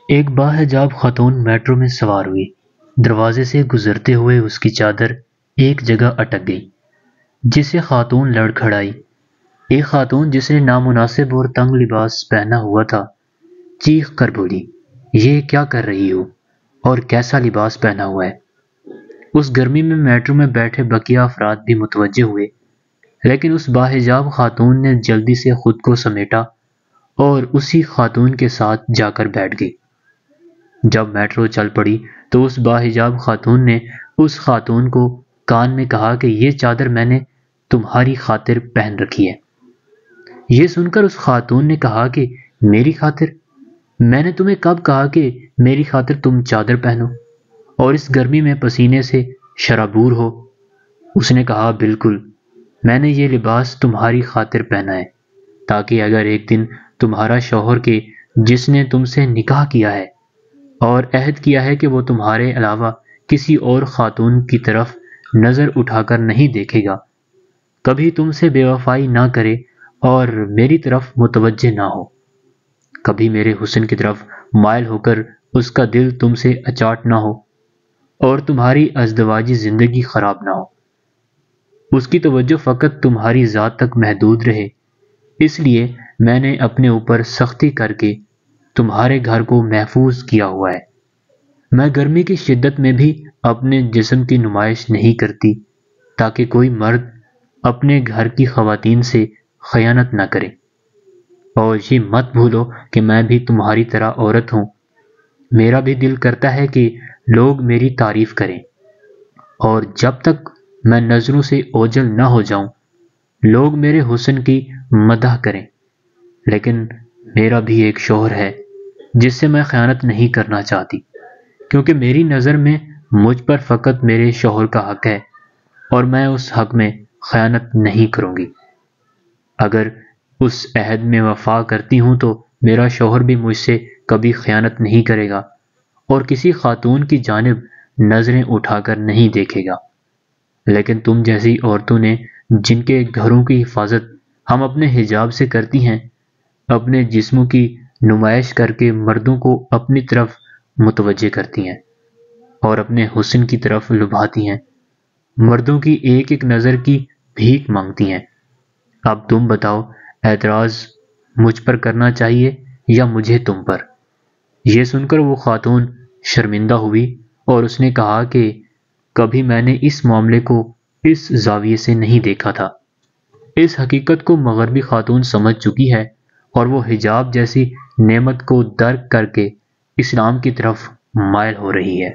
ایک باحجاب خاتون میٹرو میں سوار ہوئی۔ دروازے سے گزرتے ہوئے اس کی چادر ایک جگہ اٹک گئی، جسے خاتون لڑکھڑائی۔ ایک خاتون جس نے نامناسب اور تنگ لباس پہنا ہوا تھا چیخ کر بولی، یہ کیا کر رہی ہو اور کیسا لباس پہنا ہوا ہے؟ اس گرمی میں میٹرو میں بیٹھے بقیہ افراد بھی متوجہ ہوئے، لیکن اس باحجاب خاتون نے جلدی سے خود کو سمیٹا اور اسی خاتون کے ساتھ جا کر بیٹھ گئی۔ جب میٹرو چل پڑی تو اس باحجاب خاتون نے اس خاتون کو کان میں کہا کہ یہ چادر میں نے تمہاری خاطر پہن رکھی ہے۔ یہ سن کر اس خاتون نے کہا کہ میری خاطر؟ میں نے تمہیں کب کہا کہ میری خاطر تم چادر پہنو اور اس گرمی میں پسینے سے شرابور ہو؟ اس نے کہا، بالکل، میں نے یہ لباس تمہاری خاطر پہنا ہے تاکہ اگر ایک دن تمہارا شوہر کے جس نے تم سے نکاح کیا ہے اور عہد کیا ہے کہ وہ تمہارے علاوہ کسی اور خاتون کی طرف نظر اٹھا کر نہیں دیکھے گا، کبھی تم سے بے وفائی نہ کرے اور میری طرف متوجہ نہ ہو، کبھی میرے حسن کی طرف مائل ہو کر اس کا دل تم سے اچاٹ نہ ہو اور تمہاری ازدواجی زندگی خراب نہ ہو، اس کی توجہ فقط تمہاری ذات تک محدود رہے، اس لیے میں نے اپنے اوپر سختی کر کے تمہارے گھر کو محفوظ کیا ہوا ہے۔ میں گرمی کی شدت میں بھی اپنے جسم کی نمائش نہیں کرتی تاکہ کوئی مرد اپنے گھر کی خواتین سے خیانت نہ کرے، اور یہ مت بھولو کہ میں بھی تمہاری طرح عورت ہوں، میرا بھی دل کرتا ہے کہ لوگ میری تعریف کریں، اور جب تک میں نظروں سے اوجھل نہ ہو جاؤں لوگ میرے حسن کی مدح کریں، لیکن میرا بھی ایک شوہر ہے جس سے میں خیانت نہیں کرنا چاہتی، کیونکہ میری نظر میں مجھ پر فقط میرے شوہر کا حق ہے اور میں اس حق میں خیانت نہیں کروں گی۔ اگر اس عہد میں وفا کرتی ہوں تو میرا شوہر بھی مجھ سے کبھی خیانت نہیں کرے گا اور کسی خاتون کی جانب نظریں اٹھا کر نہیں دیکھے گا، لیکن تم جیسی عورتوں نے جن کے گھروں کی حفاظت ہم اپنے حجاب سے کرتی ہیں، اپنے جسموں کی نمائش کر کے مردوں کو اپنی طرف متوجہ کرتی ہیں اور اپنے حسن کی طرف لبھاتی ہیں، مردوں کی ایک ایک نظر کی بھیک مانگتی ہیں۔ اب تم بتاؤ، اعتراض مجھ پر کرنا چاہیے یا مجھے تم پر؟ یہ سن کر وہ خاتون شرمندہ ہوئی اور اس نے کہا کہ کبھی میں نے اس معاملے کو اس زاویے سے نہیں دیکھا تھا۔ اس حقیقت کو مغربی خاتون سمجھ چکی ہے اور وہ حجاب جیسی نعمت کو درک کر کے اسلام کی طرف مائل ہو رہی ہے۔